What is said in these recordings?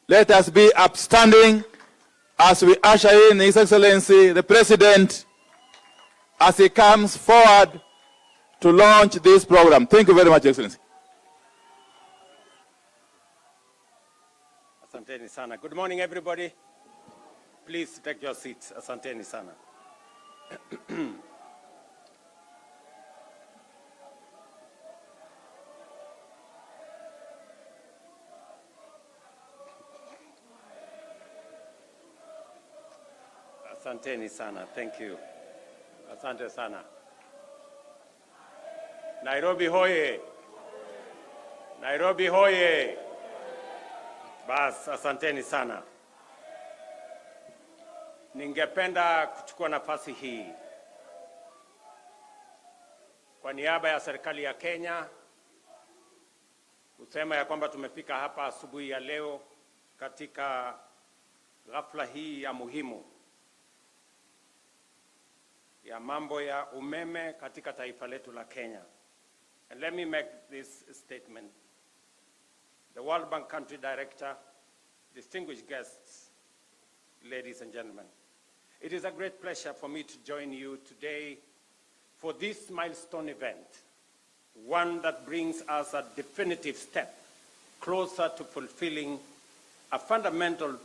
Let us be upstanding as we usher in His Excellency, the President, as he comes forward to launch this program. Thank you very much, Excellency. Asanteni sana. Good morning, everybody. Please take your seats. Asanteni sana. Asanteni sana. Thank you. Asante sana. Nairobi hoye. Nairobi hoye. Bas, asanteni sana. Ningependa kuchukua nafasi hii kwa niaba ya serikali ya Kenya kusema ya kwamba tumefika hapa asubuhi ya leo katika ghafla hii ya muhimu ya mambo ya umeme katika taifa letu la Kenya. And let me make this statement. The World Bank Country Director, distinguished guests, ladies and gentlemen, it is a great pleasure for me to join you today for this milestone event, one that brings us a definitive step closer to fulfilling a fundamental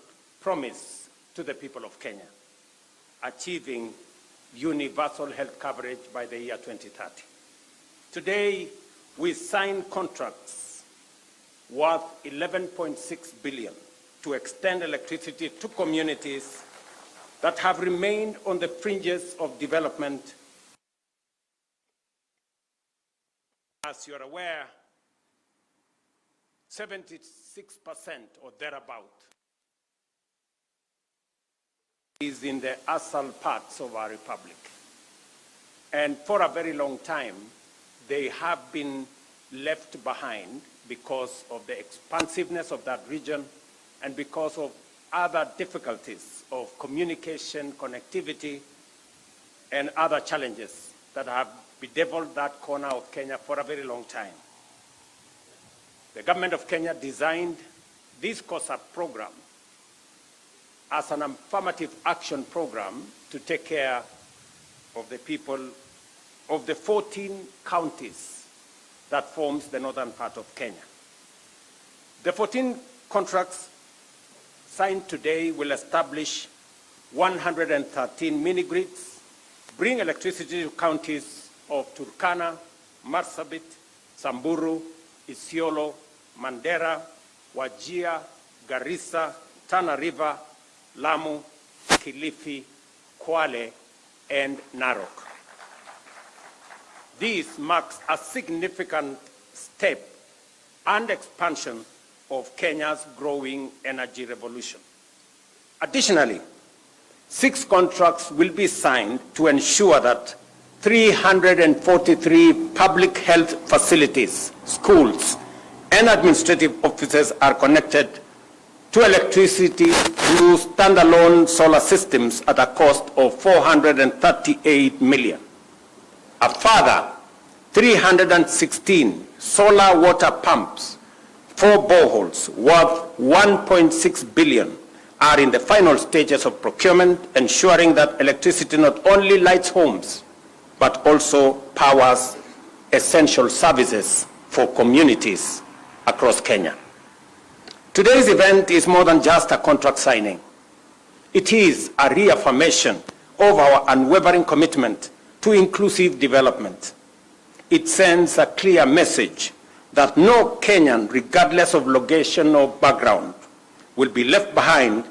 promise to the people of Kenya, achieving universal health coverage by the year 2030. Today, we sign contracts worth 11.6 billion to extend electricity to communities that have remained on the fringes of development. As you're aware, 76% or thereabout is in the asal parts of our republic. And for a very long time, they have been left behind because of the expansiveness of that region and because of other difficulties of communication, connectivity, and other challenges that have bedeviled that corner of Kenya for a very long time. The government of Kenya designed this COSAP program as an affirmative action program to take care of the people of the 14 counties that forms the northern part of Kenya. The 14 contracts signed today will establish 113 mini-grids, bring electricity to counties of Turkana, Marsabit, Samburu, Isiolo, Mandera, Wajir, Garissa, Tana River, Lamu, Kilifi, Kwale, and Narok. This marks a significant step and expansion of Kenya's growing energy revolution. Additionally, 6 contracts will be signed to ensure that 343 public health facilities, schools, and administrative offices are connected to electricity through standalone solar systems at a cost of 438 million. A further 316 solar water pumps, 4 boreholes worth 1.6 billion are in the final stages of procurement, ensuring that electricity not only lights homes, but also powers essential services for communities across Kenya. Today's event is more than just a contract signing. It is a reaffirmation of our unwavering commitment to inclusive development. It sends a clear message that no Kenyan, regardless of location or background, will be left behind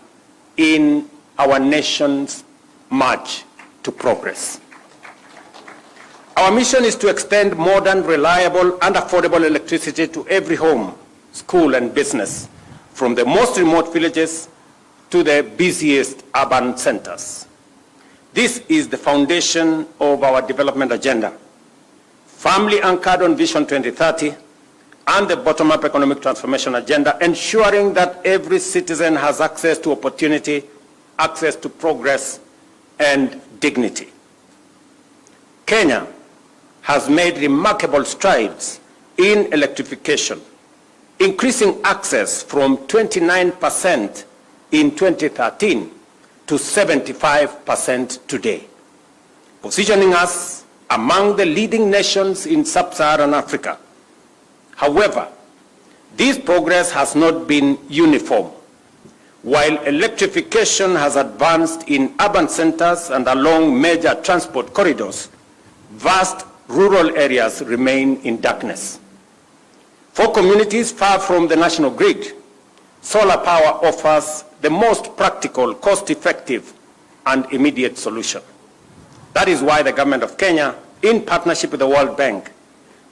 in our nation's march to progress. Our mission is to extend modern, reliable, and affordable electricity to every home, school, and business, from the most remote villages to the busiest urban centers. This is the foundation of our development agenda, firmly anchored on Vision 2030 and the bottom-up economic transformation agenda, ensuring that every citizen has access to opportunity, access to progress, and dignity. Kenya has made remarkable strides in electrification, increasing access from 29% in 2013 to 75% today, positioning us among the leading nations in sub-Saharan Africa. However, this progress has not been uniform. While electrification has advanced in urban centers and along major transport corridors, vast rural areas remain in darkness. For communities far from the national grid, solar power offers the most practical, cost-effective, and immediate solution. That is why the government of Kenya, in partnership with the World Bank,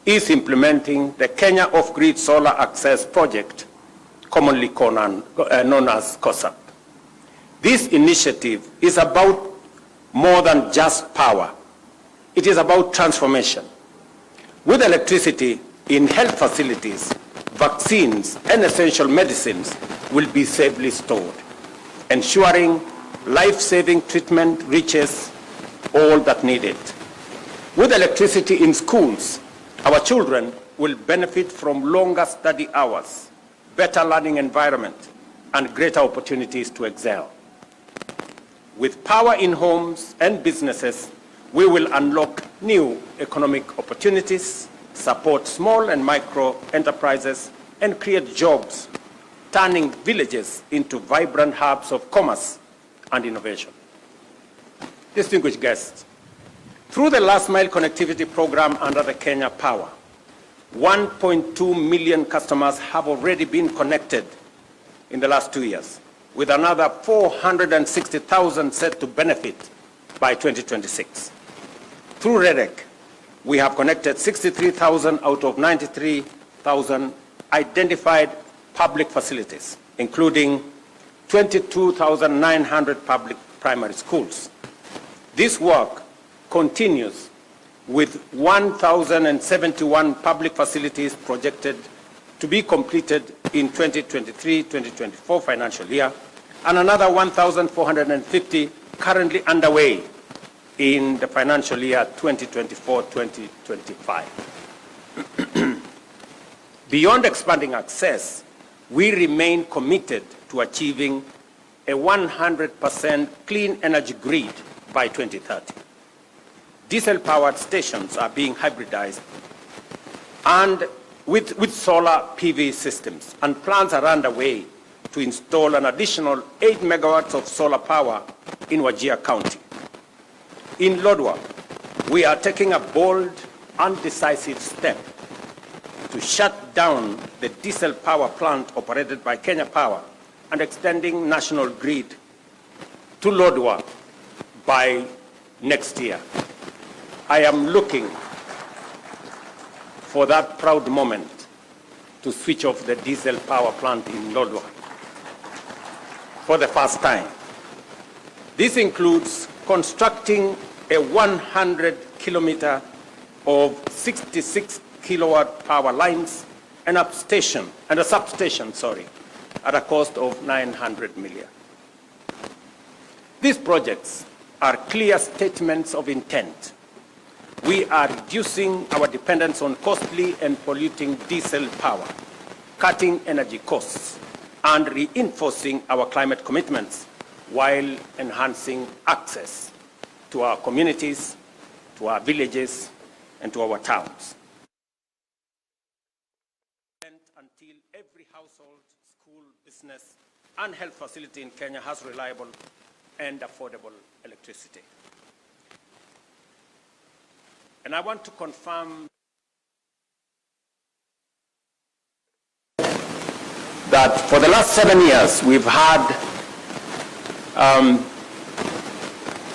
is implementing the Kenya Off-Grid Solar Access Project, commonly known as COSAP. This initiative is about more than just power. It is about transformation. With electricity in health facilities, vaccines and essential medicines will be safely stored, ensuring life-saving treatment reaches all that need it. With electricity in schools, our children will benefit from longer study hours, better learning environment, and greater opportunities to excel. With power in homes and businesses, we will unlock new economic opportunities, support small and micro enterprises, and create jobs, turning villages into vibrant hubs of commerce and innovation. Distinguished guests, through the last mile connectivity program under the Kenya Power, 1.2 million customers have already been connected in the last 2 years, with another 460,000 set to benefit by 2026. Through REDEC, we have connected 63,000 out of 93,000 identified public facilities, including 22,900 public primary schools. This work continues with 1,071 public facilities projected to be completed in 2023-2024 financial year, and another 1,450 currently underway in the financial year 2024-2025. Beyond expanding access, we remain committed to achieving a 100% clean energy grid by 2030. Diesel-powered stations are being hybridized and with solar PV systems, and plans are underway to install an additional 8 megawatts of solar power in Wajir County. In Lodwar, we are taking a bold and decisive step to shut down the diesel power plant operated by Kenya Power and extending national grid to Lodwar by next year. I am looking for that proud moment to switch off the diesel power plant in Lodwar for the first time. This includes constructing a 100-kilometer of 66 kilowatt power lines and a substation, at a cost of 900 million. These projects are clear statements of intent. We are reducing our dependence on costly and polluting diesel power, cutting energy costs, and reinforcing our climate commitments while enhancing access to our communities, to our villages, and to our towns. Until every household, school, business, and health facility in Kenya has reliable and affordable electricity. And I want to confirm that for the last 7 years, we've had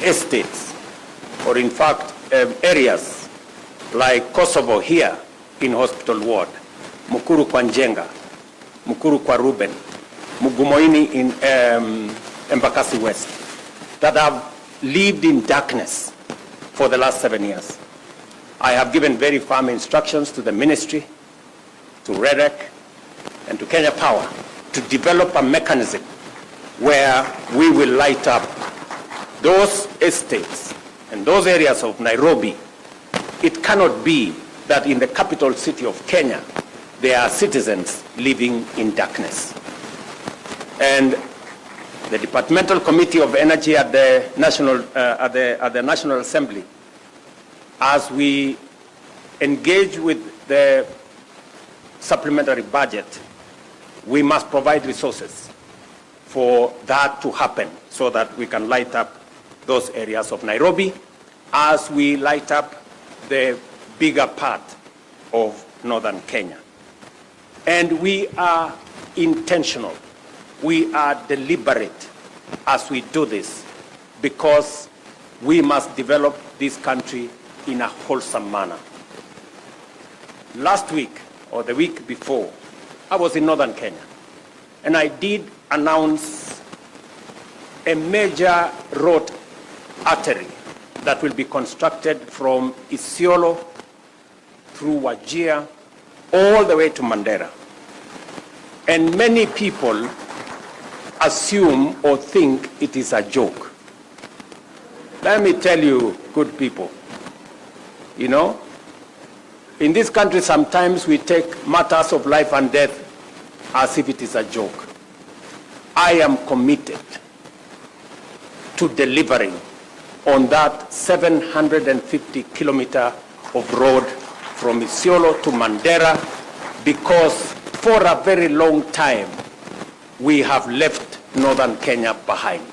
estates, or in fact, areas like Kosovo here in Hospital Ward, Mukuru kwa Njenga, Mukuru kwa Ruben, Mugumoini in Embakasi West, that have lived in darkness for the last 7 years. I have given very firm instructions to the ministry, to REDEC, and to Kenya Power to develop a mechanism where we will light up those estates and those areas of Nairobi. It cannot be that in the capital city of Kenya, there are citizens living in darkness. And the Departmental Committee of Energy at the National Assembly, as we engage with the supplementary budget, we must provide resources for that to happen so that we can light up those areas of Nairobi as we light up the bigger part of northern Kenya. And we are intentional. We are deliberate as we do this because we must develop this country in a wholesome manner. Last week or the week before, I was in northern Kenya and I did announce a major road artery that will be constructed from Isiolo through Wajir all the way to Mandera. And many people assume or think it is a joke. Let me tell you, good people, you know, in this country sometimes we take matters of life and death as if it is a joke. I am committed to delivering on that 750 kilometer of road from Isiolo to Mandera because for a very long time we have left northern Kenya behind.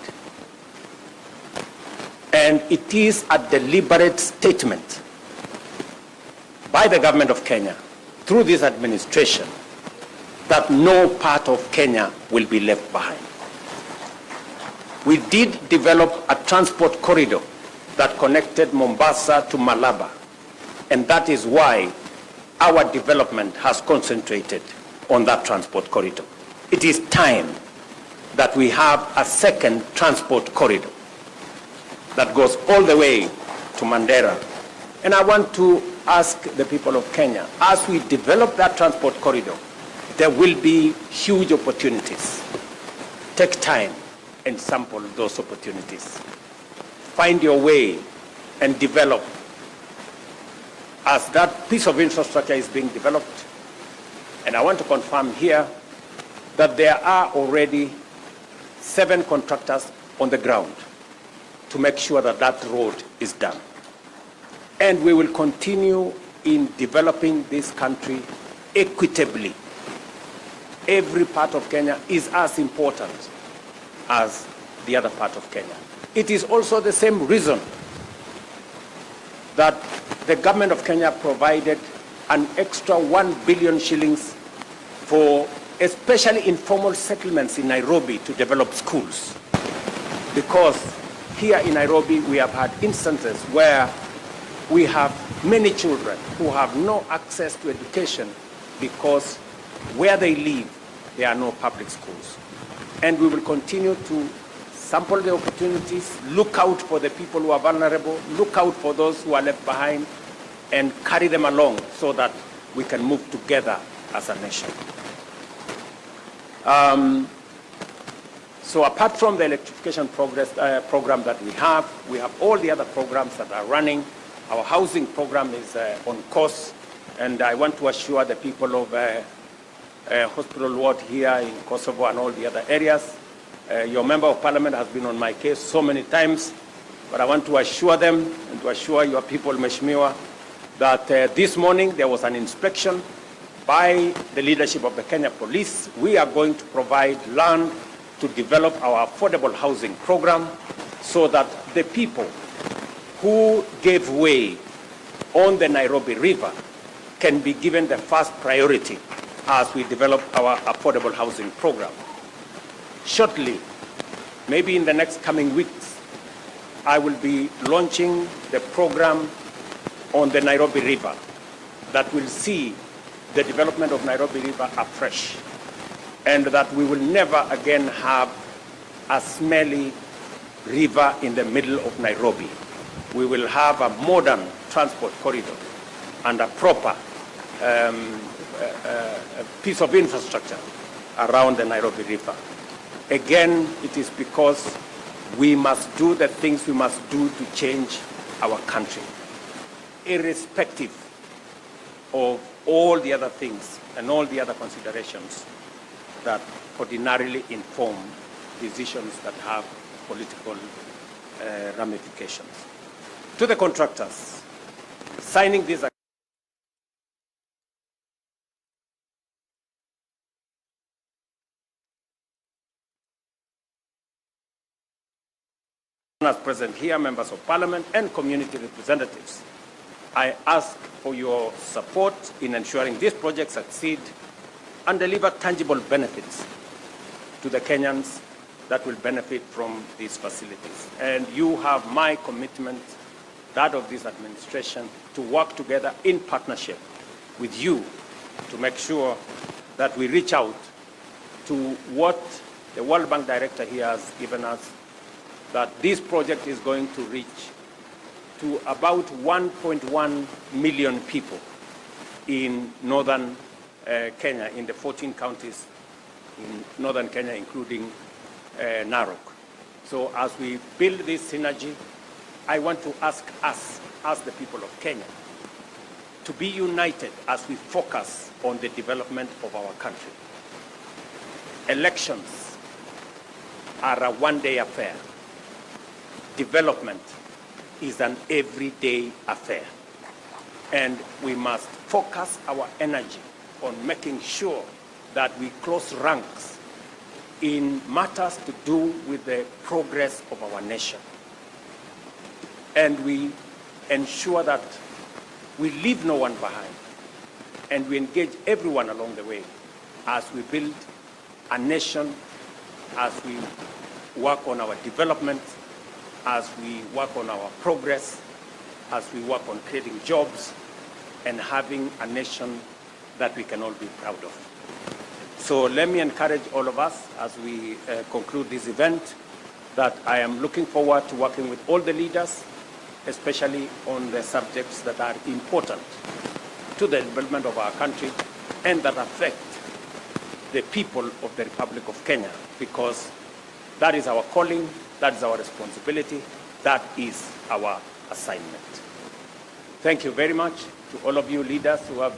And it is a deliberate statement by the government of Kenya through this administration that no part of Kenya will be left behind. We did develop a transport corridor that connected Mombasa to Malaba, and that is why our development has concentrated on that transport corridor. It is time that we have a second transport corridor that goes all the way to Mandera. And I want to ask the people of Kenya, as we develop that transport corridor, there will be huge opportunities. Take time and sample those opportunities. Find your way and develop. As that piece of infrastructure is being developed, and I want to confirm here that there are already 7 contractors on the ground to make sure that that road is done. And we will continue in developing this country equitably. Every part of Kenya is as important as the other part of Kenya. It is also the same reason that the government of Kenya provided an extra 1 billion shillings for especially informal settlements in Nairobi to develop schools. Because here in Nairobi we have had instances where we have many children who have no access to education because where they live there are no public schools. And we will continue to sample the opportunities, look out for the people who are vulnerable, look out for those who are left behind, and carry them along so that we can move together as a nation. So apart from the electrification program that we have all the other programs that are running. Our housing program is on course, and I want to assure the people of Hospital Ward here in Kosovo and all the other areas. Your member of parliament has been on my case so many times, but I want to assure them and to assure your people, Mheshimiwa, that this morning there was an inspection by the leadership of the Kenya Police. We are going to provide land to develop our affordable housing program so that the people who gave way on the Nairobi River can be given the first priority as we develop our affordable housing program. Shortly, maybe in the next coming weeks, I will be launching the program on the Nairobi River that will see the development of Nairobi River afresh, and that we will never again have a smelly river in the middle of Nairobi. We will have a modern transport corridor and a proper piece of infrastructure around the Nairobi River. Again, it is because we must do the things we must do to change our country, irrespective of all the other things and all the other considerations that ordinarily inform decisions that have political ramifications. To the contractors, signing this as present here, members of parliament and community representatives, I ask for your support in ensuring this project succeed and deliver tangible benefits to the Kenyans that will benefit from these facilities. And you have my commitment, that of this administration, to work together in partnership with you to make sure that we reach out to what the World Bank director here has given us, that this project is going to reach to about 1.1 million people in northern Kenya, in the 14 counties in northern Kenya, including Narok. So as we build this synergy, I want to ask us, as the people of Kenya, to be united as we focus on the development of our country. Elections are a one-day affair. Development is an everyday affair. And we must focus our energy on making sure that we close ranks in matters to do with the progress of our nation. And we ensure that we leave no one behind, and we engage everyone along the way as we build a nation, as we work on our development, as we work on our progress, as we work on creating jobs and having a nation that we can all be proud of. So let me encourage all of us as we conclude this event that I am looking forward to working with all the leaders, especially on the subjects that are important to the development of our country and that affect the people of the Republic of Kenya, because that is our calling, that is our responsibility, that is our assignment. Thank you very much to all of you leaders who have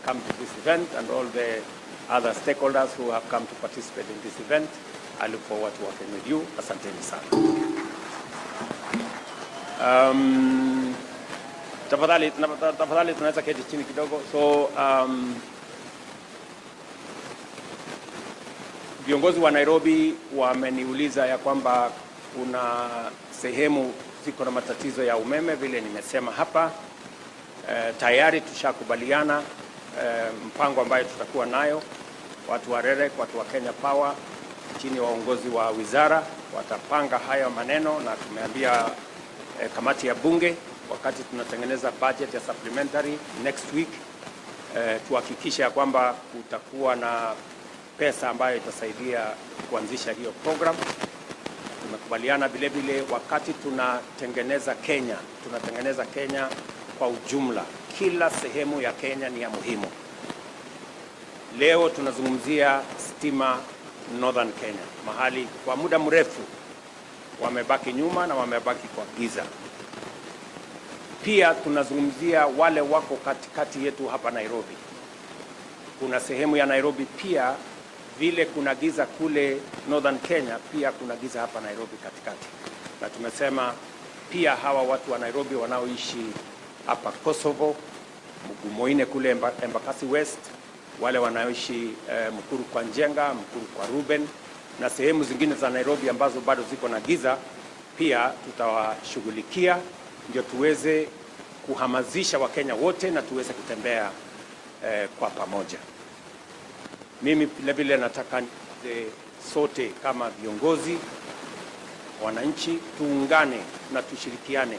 come to this event and all the other stakeholders who have come to participate in this event. I look forward to working with you. Asanteni sana. Tafadhali tunaweza keti chini kidogo. So viongozi wa Nairobi wameniuliza ya kwamba kuna sehemu ziko na matatizo ya umeme, vile nimesema hapa. Tayari tushakubaliana mpango ambayo tutakuwa nayo. Watu wa REREC, watu wa Kenya Power chini ya uongozi wa wizara watapanga haya maneno, na tumeambia kamati ya bunge wakati tunatengeneza budget ya supplementary next week tuhakikisha ya kwamba kutakuwa na pesa ambayo itasaidia kuanzisha hiyo program. Tumekubaliana vile vile wakati tunatengeneza Kenya kwa ujumla. Kila sehemu ya Kenya ni ya muhimu. Leo tunazungumzia stima Northern Kenya, mahali kwa muda mrefu wamebaki nyuma na wamebaki kwa giza. Pia tunazungumzia wale wako katikati yetu hapa Nairobi. Kuna sehemu ya Nairobi pia vile kuna giza kule Northern Kenya, pia kuna giza hapa Nairobi katikati. Na tumesema pia hawa watu wa Nairobi wanaoishi hapa Kosovo, Mugumoine kule Embakasi West, wale wanaoishi Mukuru kwa Njenga, Mukuru kwa Ruben na sehemu zingine za Nairobi ambazo bado ziko na giza, pia tutawashughulikia ndio tuweze kuhamasisha Wakenya wote na tuweze kutembea kwa pamoja. Mimi vile vile nataka sote kama viongozi, wananchi, tuungane na tushirikiane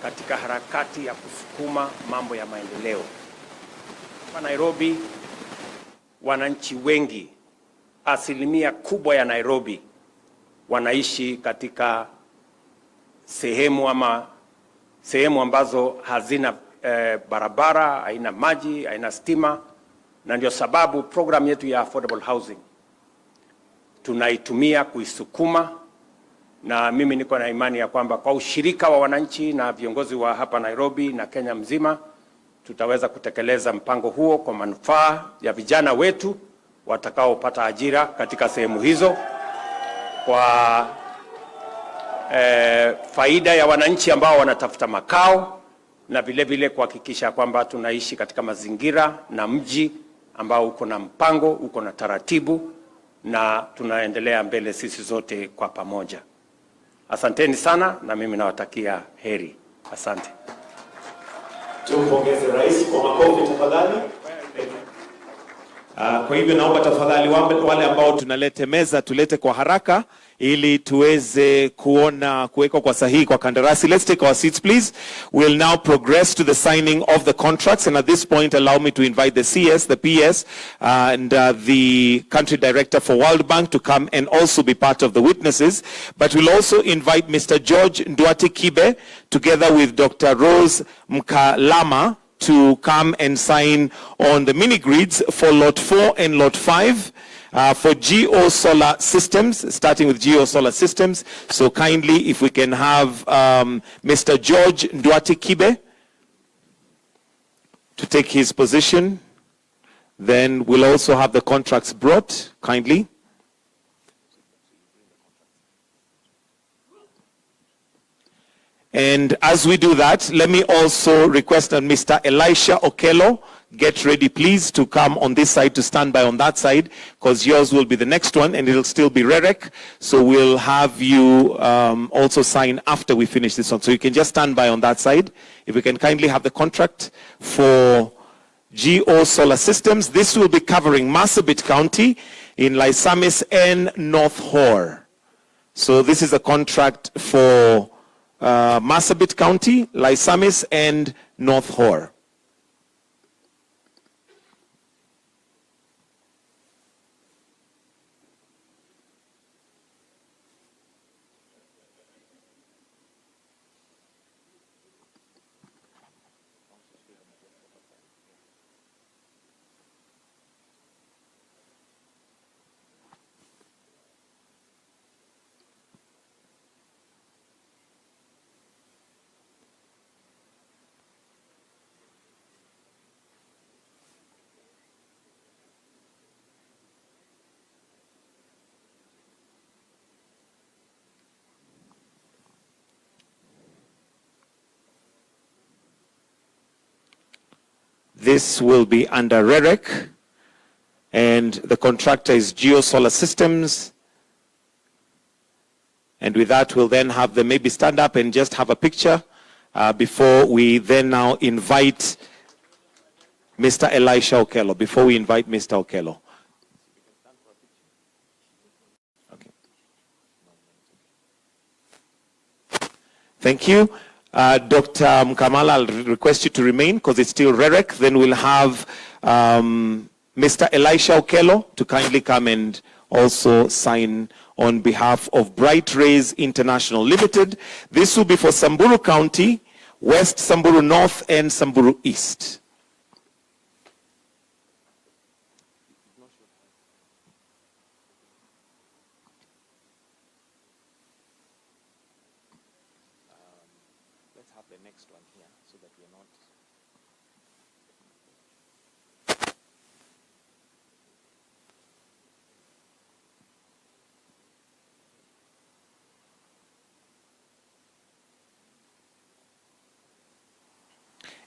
katika harakati ya kusukuma mambo ya maendeleo. Hapa Nairobi, wananchi wengi, asilimia kubwa ya Nairobi wanaishi katika sehemu ambazo hazina barabara, haina maji, haina stima, na ndio sababu program yetu ya affordable housing tunaitumia kuisukuma. Na mimi niko na imani ya kwamba kwa ushirika wa wananchi na viongozi wa hapa Nairobi na Kenya mzima tutaweza kutekeleza mpango huo kwa manufaa ya vijana wetu watakaopata ajira katika sehemu hizo, kwa faida ya wananchi ambao wanatafuta makao, na vile vile kuhakikisha kwamba tunaishi katika mazingira na mji ambao uko na mpango, uko na taratibu, na tunaendelea mbele sisi zote kwa pamoja. Asanteni sana, na mimi nawatakia heri. Asante. Tumpongeze rais kwa makofi tafadhali. Kwa hivyo naomba tafadhali wale ambao tunalete meza tulete kwa haraka ili tuweze kuwekwa kwa sahihi kwa kandarasi. Let's take our seats please. We'll now progress to the signing of the contracts, and at this point allow me to invite the CS, the PS, and the country director for World Bank to come and also be part of the witnesses. But we'll also invite Mr. George Nduati Kibe together with Dr. Rose Mkalama to come and sign on the mini grids for Lot 4 and Lot 5 for Geo Solar Systems, starting with Geo Solar Systems. So kindly, if we can have Mr. George Nduati Kibe to take his position. Then we'll also have the contracts brought, kindly. And as we do that, let me also request that Mr. Elisha Okello get ready, please, to come on this side, to stand by on that side, because yours will be the next one, and it'll still be REREC. So we'll have you also sign after we finish this one. So you can just stand by on that side. If we can kindly have the contract for Geo Solar Systems. This will be covering Marsabit County in Laisamis and North Hor. So this is a contract for Marsabit County, Laisamis, and North Hor. This will be under REREC, and the contractor is Geo Solar Systems. And with that, we'll then have them maybe stand up and just have a picture before we then now invite Mr. Elisha Okello. Before we invite Mr. Okello. Okay. Thank you. Dr. Mkamala, I'll request you to remain because it's still REREC. Then we'll have Mr. Elisha Okello to kindly come and also sign on behalf of Bright Rays International Limited. This will be for Samburu County, West Samburu North, and Samburu East. Let's have the next one here so that we're not...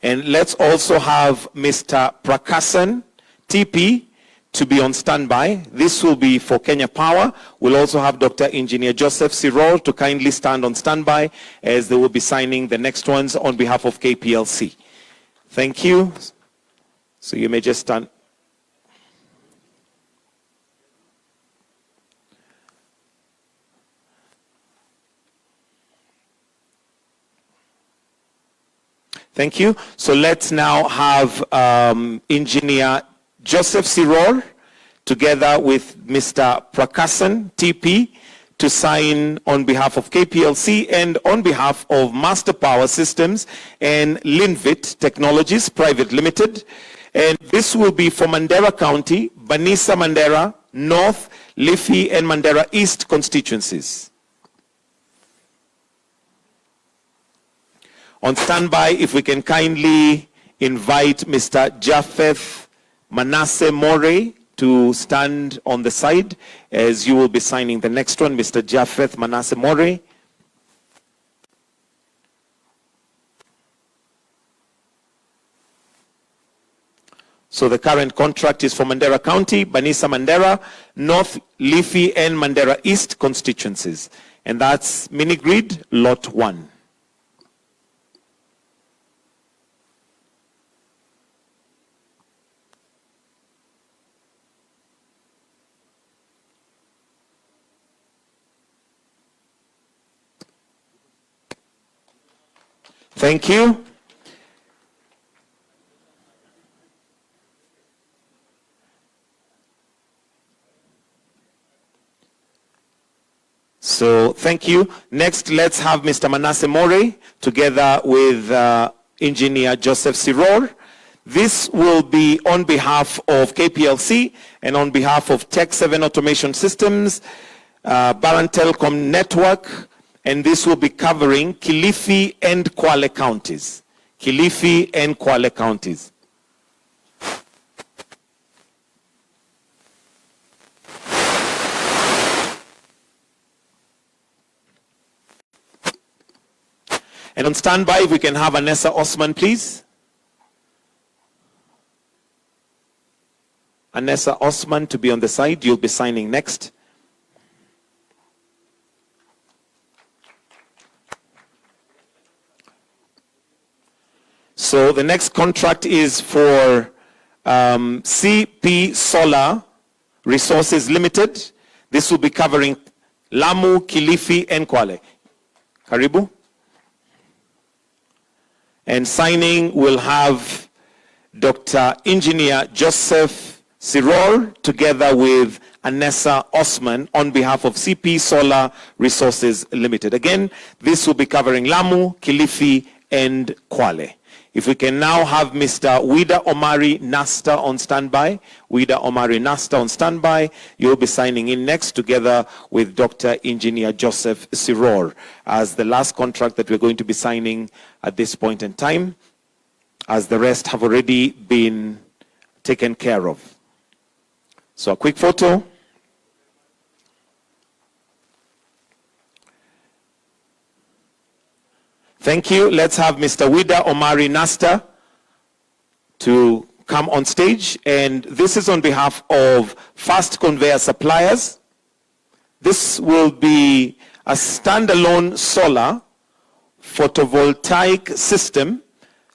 And let's also have Mr. Prakasan, TP, to be on standby. This will be for Kenya Power. We'll also have Dr. Engineer Joseph Sirol to kindly stand on standby as they will be signing the next ones on behalf of KPLC. Thank you. So you may just stand. Thank you. So let's now have Engineer Joseph Sirol together with Mr. Prakasan, TP, to sign on behalf of KPLC and on behalf of Master Power Systems and Linvit Technologies Private Limited. And this will be for Mandera County, Banisa Mandera, North, Liffey, and Mandera East constituencies. On standby, if we can kindly invite Mr. Japheth Manasseh More to stand on the side as you will be signing the next one. Mr. Japheth Manasseh More. So the current contract is for Mandera County, Banisa Mandera, North, Liffey, and Mandera East constituencies. And that's mini grid lot 1. Thank you. So thank you. Next, let's have Mr. Manasseh More together with Engineer Joseph Siror. This will be on behalf of KPLC and on behalf of Tech 7 Automation Systems, Baran Telecom Network, and this will be covering Kilifi and Kwale counties. Kilifi and Kwale counties. And on standby, if we can have Anessa Osman, please. Anessa Osman to be on the side. You'll be signing next. So the next contract is for CP Solar Resources Limited. This will be covering Lamu, Kilifi, and Kwale. Karibu. And signing will have Dr. Engineer Joseph Siror together with Anessa Osman on behalf of CP Solar Resources Limited. Again, this will be covering Lamu, Kilifi, and Kwale. If we can now have Mr. Wida Omari Nasta on standby. Wida Omari Nasta on standby. You'll be signing in next together with Dr. Engineer Joseph Siror as the last contract that we're going to be signing at this point in time, as the rest have already been taken care of. So a quick photo. Thank you. Let's have Mr. Wida Omari Nasta to come on stage. And this is on behalf of Fast Conveyor Suppliers. This will be a standalone solar photovoltaic system,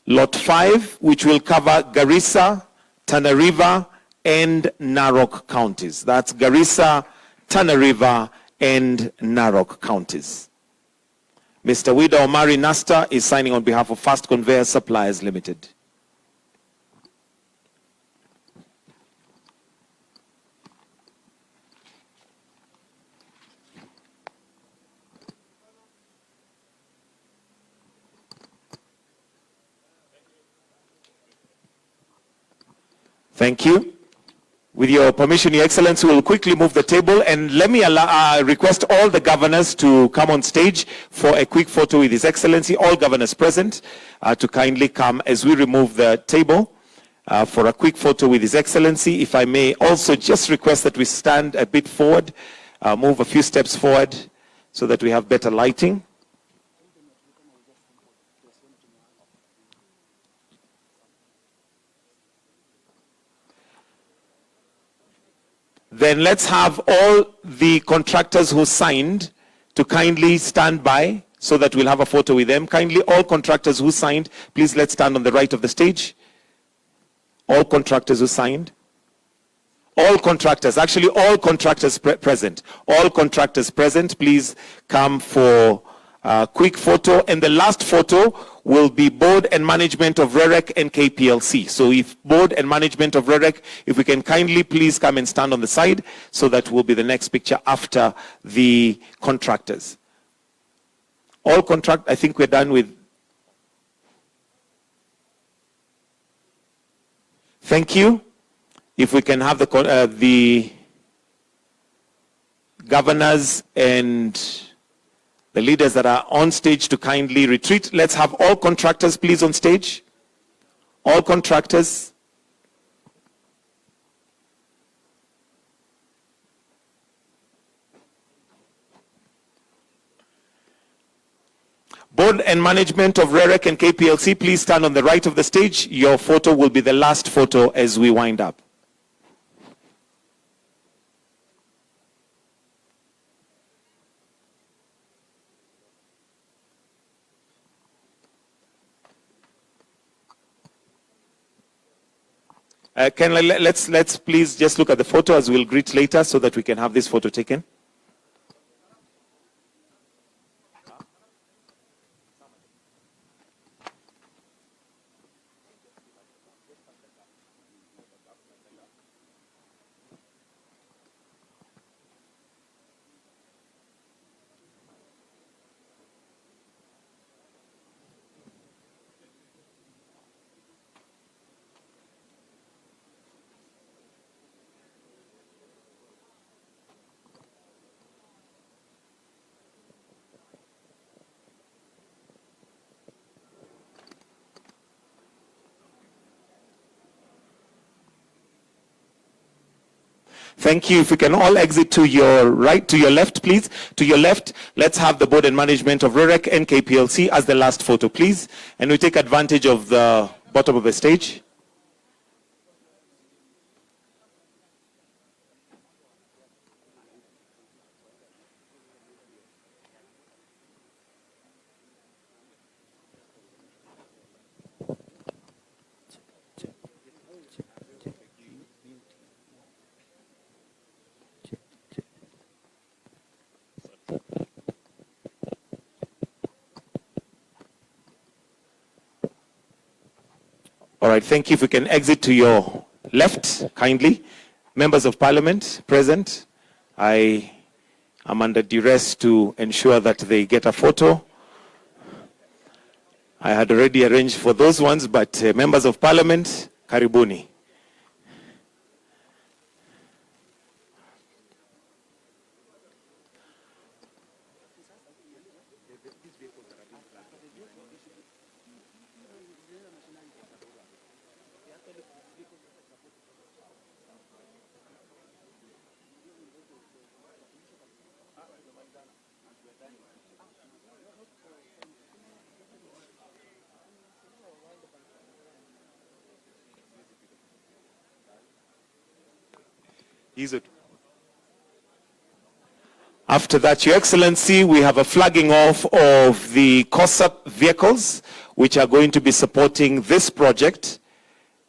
Lot 5, which will cover Garissa, Tana River, and Narok counties. That's Garissa, Tana River, and Narok counties. Mr. Wida Omari Nasta is signing on behalf of Fast Conveyor Suppliers Limited. Thank you. With your permission, Your Excellency, we'll quickly move the table, and let me request all the governors to come on stage for a quick photo with His Excellency. All governors present to kindly come as we remove the table for a quick photo with His Excellency. If I may also just request that we stand a bit forward, move a few steps forward so that we have better lighting. Then let's have all the contractors who signed to kindly stand by so that we'll have a photo with them. Kindly, all contractors who signed, please let's stand on the right of the stage. All contractors who signed. All contractors, actually all contractors present. All contractors present, please come for a quick photo. And the last photo will be board and management of REREC and KPLC. So if board and management of REREC, if we can kindly please come and stand on the side, so that will be the next picture after the contractors. All I think we're done with. Thank you. If we can have the governors and the leaders that are on stage to kindly retreat. Let's have all contractors please on stage. All contractors. Board and management of REREC and KPLC, please stand on the right of the stage. Your photo will be the last photo as we wind up. Let's please just look at the photo as we'll greet later so that we can have this photo taken. Thank you. If we can all exit to your right, to your left, please. To your left, let's have the board and management of REREC and KPLC as the last photo, please. And we take advantage of the bottom of the stage. All right, thank you. If we can exit to your left, kindly. Members of Parliament present, I am under duress to ensure that they get a photo. I had already arranged for those ones, but members of Parliament, karibuni. After that, Your Excellency, we have a flagging off of the COSAP vehicles, which are going to be supporting this project,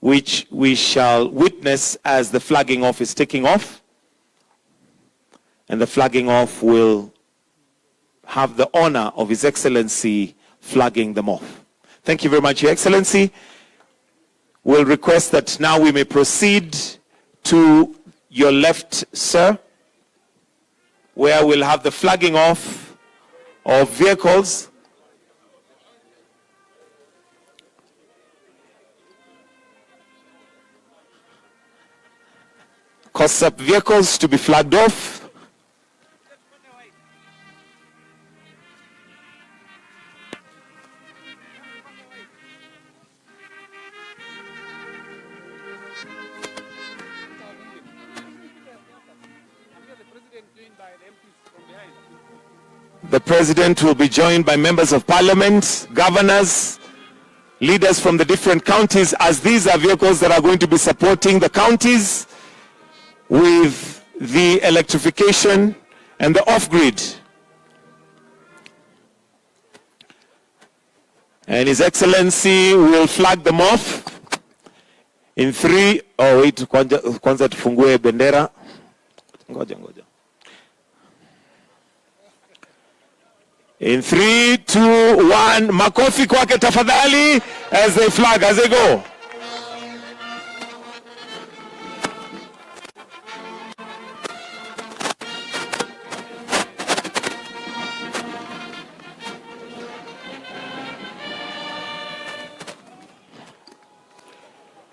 which we shall witness as the flagging off is taking off. And the flagging off will have the honor of His Excellency flagging them off. Thank you very much, Your Excellency. We'll request that now we may proceed to your left, sir, where we'll have the flagging off of vehicles. COSAP vehicles to be flagged off. The President will be joined by members of Parliament, governors, leaders from the different counties, as these are vehicles that are going to be supporting the counties with the electrification and the off-grid. And His Excellency will flag them off in 3. Oh wait, kwanza tufungue bendera. Ngoja. In 3, 2, 1, makofi kwake tafadhali as they flag, as they go.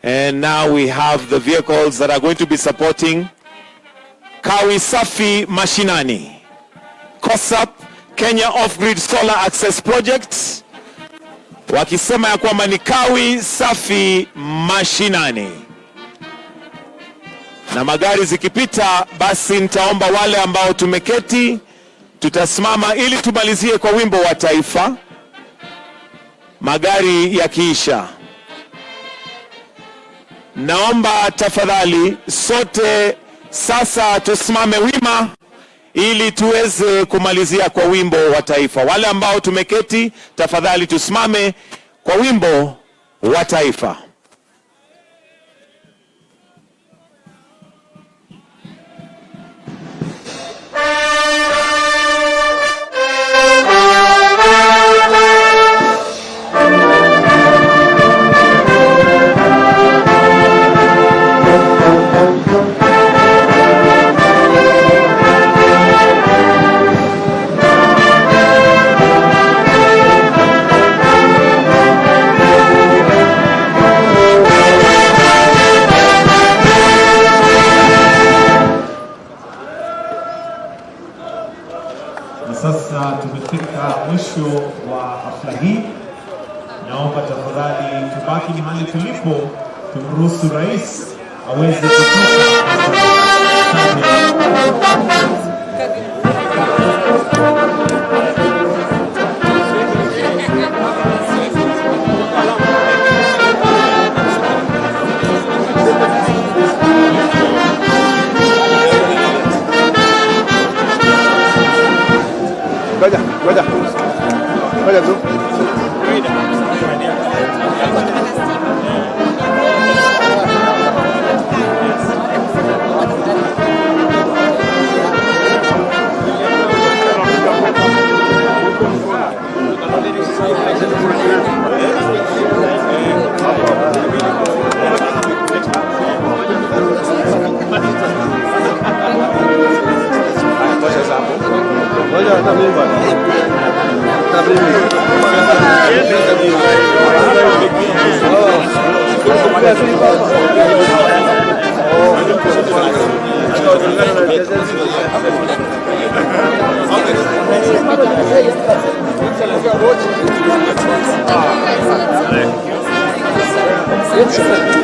And now we have the vehicles that are going to be supporting Kawi Safi Mashinani, COSAP, Kenya Off-Grid Solar Access Project, wakisema ya kwamba ni kawi safi mashinani. Na magari zikipita, basi nitaomba wale ambao tumeketi tutasimama ili tumalizie kwa wimbo wa taifa. Magari yakiisha, naomba tafadhali sote sasa tusimame wima ili tuweze kumalizia kwa wimbo wa taifa. Wale ambao tumeketi, tafadhali tusimame kwa wimbo wa taifa. Na sasa tumefika mwisho wa hafla hii. Naomba tafadhali tubaki mahali tulipo, tumruhusu rais aweze kutoka. Ngoja tu. Jetzt